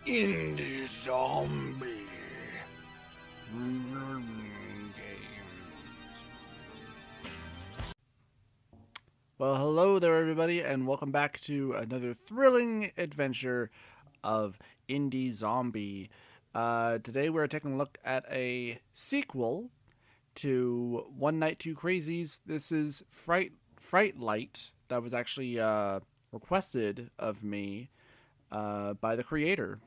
Indie Zombie games. Well, hello there, everybody, and welcome back to another thrilling adventure of Indie Zombie. Today, we're taking a look at a sequel to One Night Two Crazies. This is Fright Light that was actually requested of me by the creator.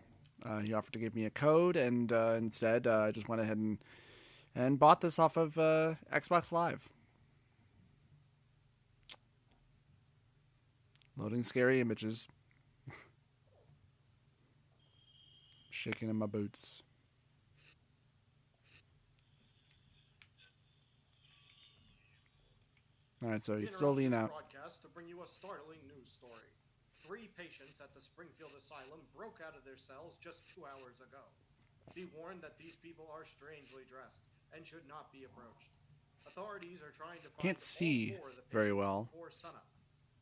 He offered to give me a code, and instead, I just went ahead and bought this off of Xbox Live. Loading scary images. Shaking in my boots. Alright, so We he's still interrupt leaning this out. broadcast to bring you a startling news story. 3 patients at the Springfield Asylum broke out of their cells just 2 hours ago. Be warned that these people are strangely dressed and should not be approached. Authorities are trying to find Can't all see 4 of the very patients well. before sunup.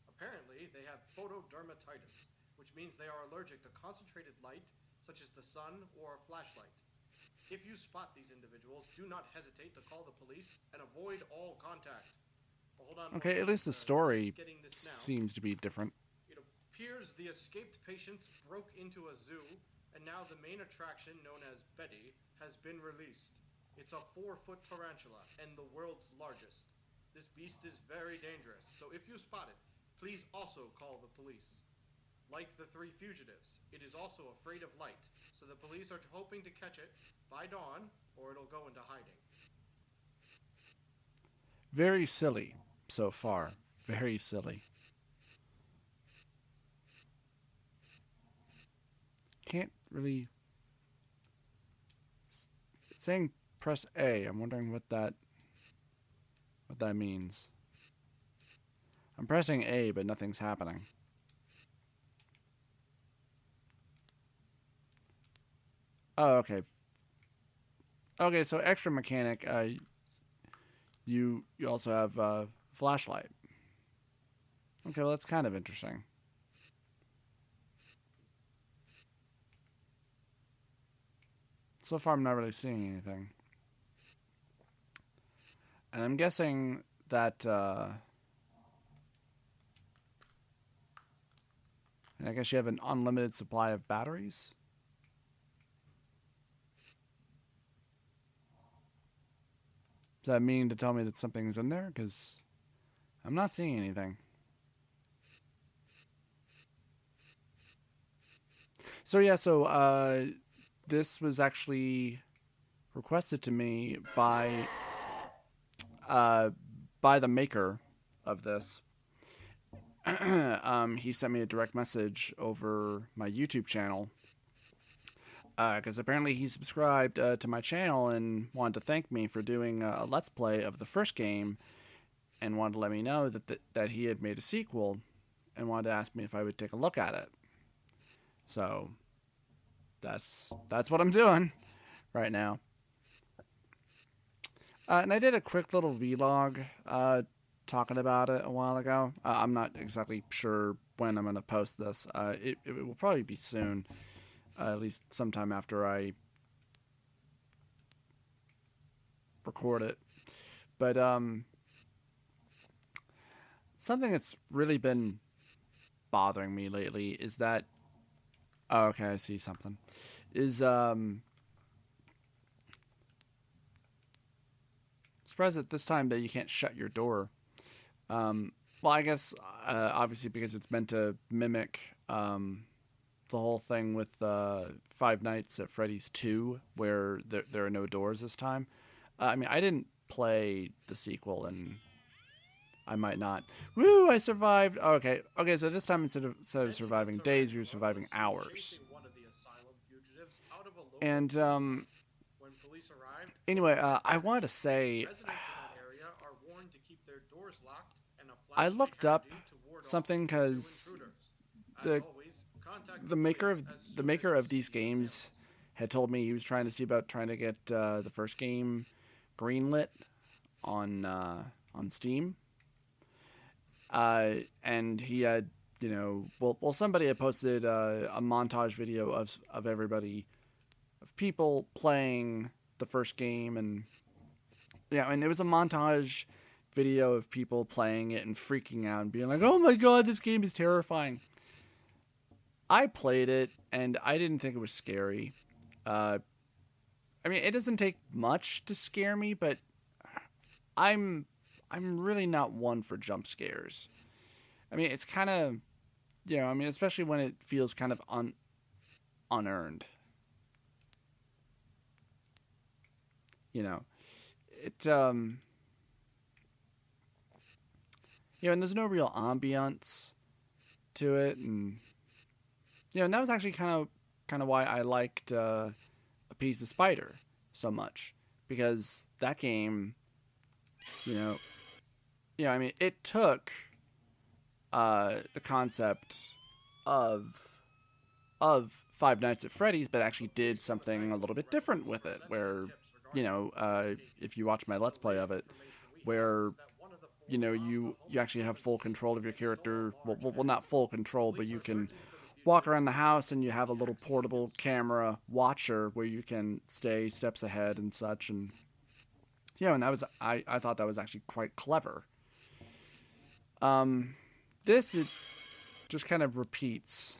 Apparently, they have photodermatitis, which means they are allergic to concentrated light, such as the sun or a flashlight. If you spot these individuals, do not hesitate to call the police and avoid all contact. Hold on one Okay, at moment. least the Just story getting this now. seems to be different. It appears the escaped patients broke into a zoo, and now the main attraction, known as Betty, has been released. It's a 4-foot tarantula and the world's largest. This beast is very dangerous, so if you spot it, please also call the police. Like the 3 fugitives, it is also afraid of light, so the police are hoping to catch it by dawn, or it'll go into hiding. Very silly so far. Very silly. Can't really. It's saying press A. I'm wondering what that means. I'm pressing A, but nothing's happening. Oh, okay. Okay, so extra mechanic. You also have flashlight. Okay, well that's kind of interesting. So far, I'm not really seeing anything, and I'm guessing that. And I guess you have an unlimited supply of batteries. Does that mean to tell me that something's in there? Because I'm not seeing anything. So yeah, this was actually requested to me uh, by the maker of this. He sent me a direct message over my YouTube channel because apparently he subscribed to my channel and wanted to thank me for doing a let's play of the first game and wanted to let me know that he had made a sequel and wanted to ask me if I would take a look at it. So that's what I'm doing right now. And I did a quick little vlog talking about it a while ago. I'm not exactly sure when I'm going to post this. It will probably be soon, at least sometime after I record it. But something that's really been bothering me lately is that. Oh, okay, I see something. Is surprised at this time that you can't shut your door. Well, I guess obviously because it's meant to mimic the whole thing with Five Nights at Freddy's 2, where there are no doors this time. I mean, I didn't play the sequel, and I might not. Woo! I survived. Oh, okay. So this time instead of Betty the surviving days, you're tarantula surviving was seen hours. chasing one of the asylum fugitives out of a local And park. When police arrived, it anyway, had I wanted to vanished. say Residents in that area are warned to keep their doors locked and a I flashlight looked up handy to ward off something potential because intruders. As the always, contact the the maker police of as the soon as maker you of see these the games assailants. had told me he was trying to get the first game greenlit on Steam, and he had somebody had posted a montage video of everybody, of people playing the first game, and and it was a montage video of people playing it and freaking out and being like, "Oh my god, this game is terrifying." I played it and I didn't think it was scary. I mean, it doesn't take much to scare me, but I'm really not one for jump scares. I mean, it's kind of, especially when it feels kind of unearned. It and there's no real ambiance to it, and and that was actually kind of why I liked A Piece of Spider so much, because that game, I mean, it took the concept of Five Nights at Freddy's, but actually did something a little bit different with it, where if you watch my Let's Play of it, where you actually have full control of your character. Well, not full control, but you can walk around the house and you have a little portable camera watcher where you can stay steps ahead and such. And and that was I thought that was actually quite clever. This, it just kind of repeats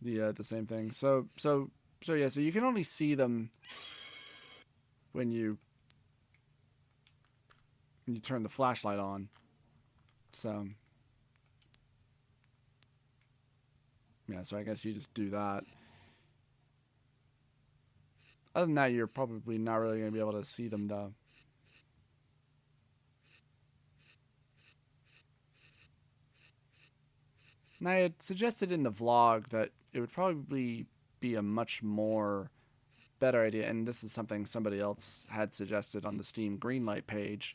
the same thing. So you can only see them when you turn the flashlight on. So so I guess you just do that. Other than that, you're probably not really going to be able to see them, though. And I had suggested in the vlog that it would probably be a much more better idea, and this is something somebody else had suggested on the Steam Greenlight page,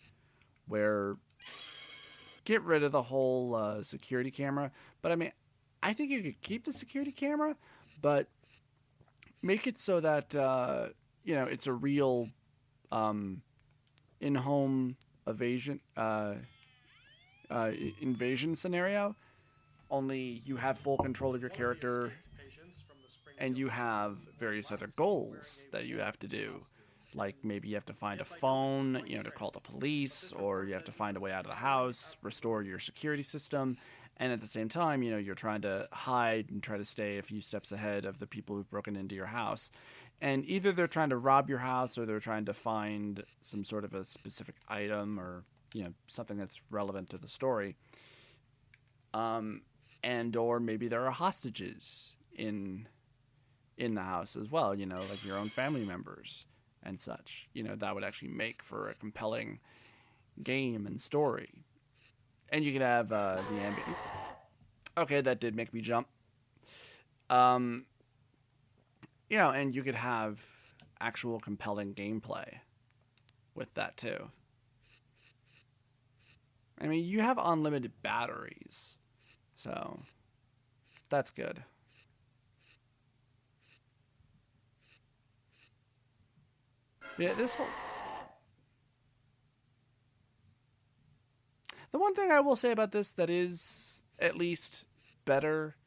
where get rid of the whole security camera. But I mean, I think you could keep the security camera, but make it so that it's a real in-home invasion scenario. Only you have full control of your character, and you have various other goals that you have to do. Like maybe you have to find a phone, to call the police, or you have to find a way out of the house, restore your security system, and at the same time, you're trying to hide and try to stay a few steps ahead of the people who've broken into your house. And either they're trying to rob your house, or they're trying to find some sort of a specific item, or something that's relevant to the story. Or maybe there are hostages in the house as well, like your own family members and such. That would actually make for a compelling game and story. And you could have the ambient. Okay, that did make me jump. And you could have actual compelling gameplay with that too. I mean, you have unlimited batteries, so that's good. Yeah, the one thing I will say about this that is at least better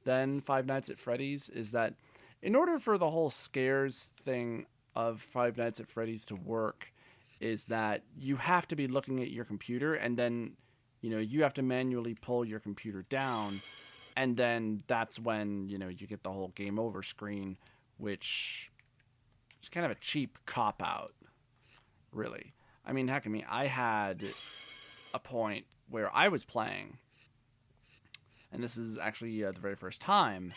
than Five Nights at Freddy's is that in order for the whole scares thing of Five Nights at Freddy's to work, is that you have to be looking at your computer, and then you have to manually pull your computer down, and then that's when you get the whole game over screen, which is kind of a cheap cop out, really. I mean, heck, I had a point where I was playing, and this is actually the very first time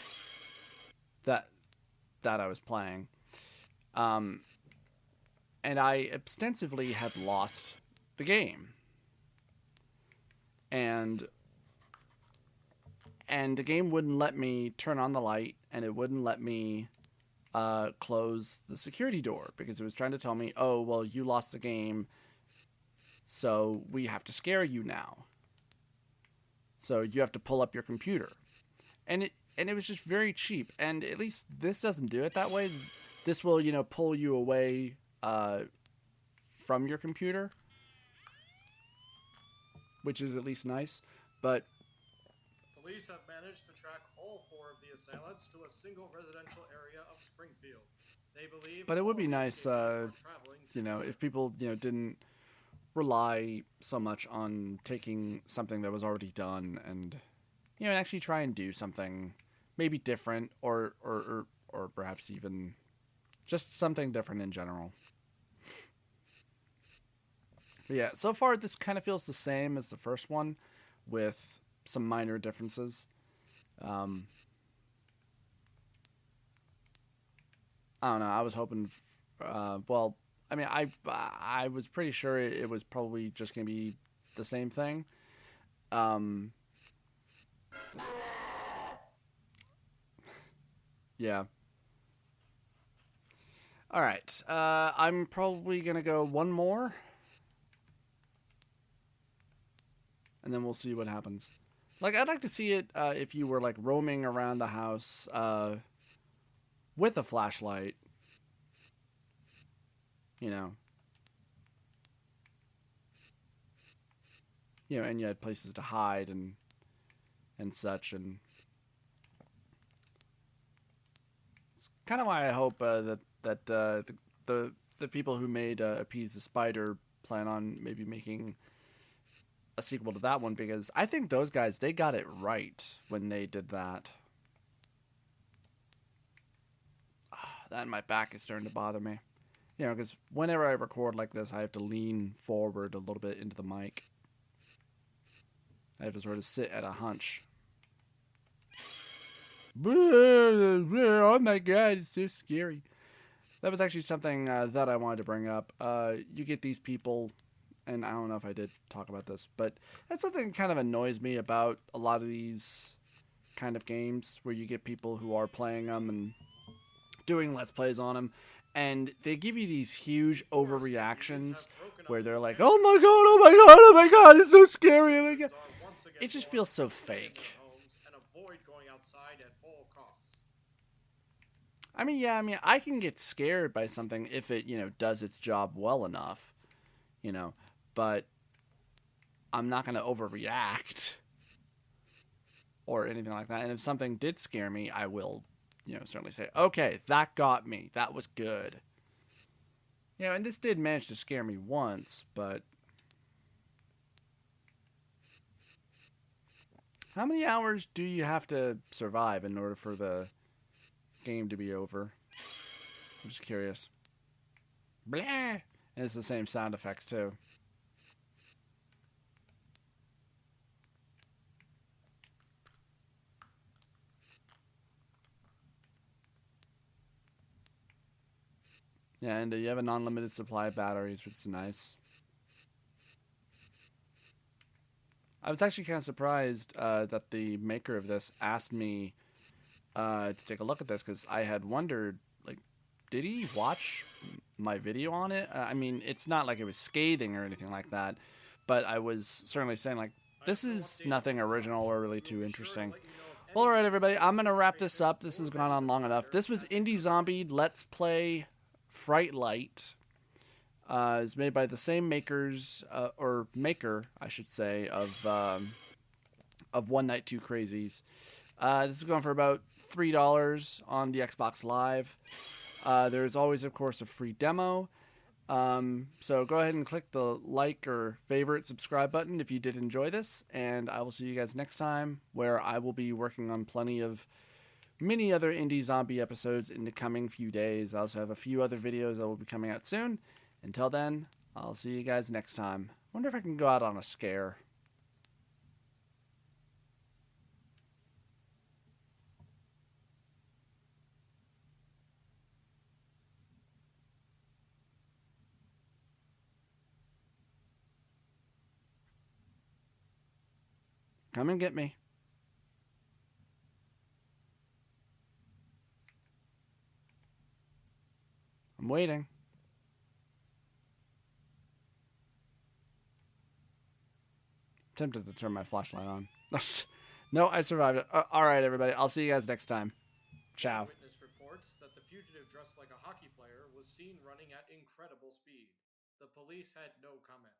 that I was playing, and I ostensibly had lost the game, and the game wouldn't let me turn on the light, and it wouldn't let me close the security door, because it was trying to tell me, oh, well, you lost the game, so we have to scare you now. So you have to pull up your computer. And it was just very cheap. And at least this doesn't do it that way. This will, pull you away from your computer, which is at least nice. But Police have managed to track all 4 of the assailants to a single residential area of Springfield. They believe But it would all be of the nice, escapees were traveling you know, together. if people, you know, didn't rely so much on taking something that was already done and, you know, actually try and do something maybe different or perhaps even just something different in general. But yeah, so far this kind of feels the same as the first one with some minor differences. Um, I don't know. I was hoping, well, I mean, I was pretty sure it was probably just gonna be the same thing. Um, yeah. All right. I'm probably gonna go one more, and then we'll see what happens. Like, I'd like to see it if you were like roaming around the house with a flashlight. You know, and you had places to hide and such, and it's kind of why I hope the people who made Appease the Spider plan on maybe making a sequel to that one, because I think those guys, they got it right when they did that. That and my back is starting to bother me. Because whenever I record like this, I have to lean forward a little bit into the mic. I have to sort of sit at a hunch. Oh my god, it's so scary. That was actually something that I wanted to bring up. You get these people, and I don't know if I did talk about this, but that's something that kind of annoys me about a lot of these kind of games where you get people who are playing them and doing Let's Plays on them, and they give you these huge overreactions where they're like, oh my god, oh my god, oh my god, it's so scary. Oh my god. It just feels so fake. I mean, I can get scared by something if it, does its job well enough, but I'm not going to overreact or anything like that. And if something did scare me, I will, certainly say, okay, that got me. That was good. And this did manage to scare me once, but how many hours do you have to survive in order for the game to be over? I'm just curious. Blah! And it's the same sound effects, too. Yeah, and you have an unlimited supply of batteries, which is nice. I was actually kind of surprised that the maker of this asked me to take a look at this, because I had wondered, like, did he watch my video on it? I mean, it's not like it was scathing or anything like that, but I was certainly saying, like, this is nothing original or really too interesting. Well, alright, everybody, I'm going to wrap this up. This has gone on long enough. This was Indie Zombie Let's Play Fright. It's made by the same makers, or maker, I should say, of One Night Two Crazies. This is going for about $3 on the Xbox Live. There's always, of course, a free demo. So go ahead and click the like or favorite subscribe button if you did enjoy this, and I will see you guys next time, where I will be working on plenty of many other indie zombie episodes in the coming few days. I also have a few other videos that will be coming out soon. Until then, I'll see you guys next time. Wonder if I can go out on a scare. Come and get me. I'm waiting. Tempted to turn my flashlight on. No, I survived it. Alright, everybody. I'll see you guys next time. Ciao. Witness reports that the fugitive dressed like a hockey player was seen running at incredible speed. The police had no comment.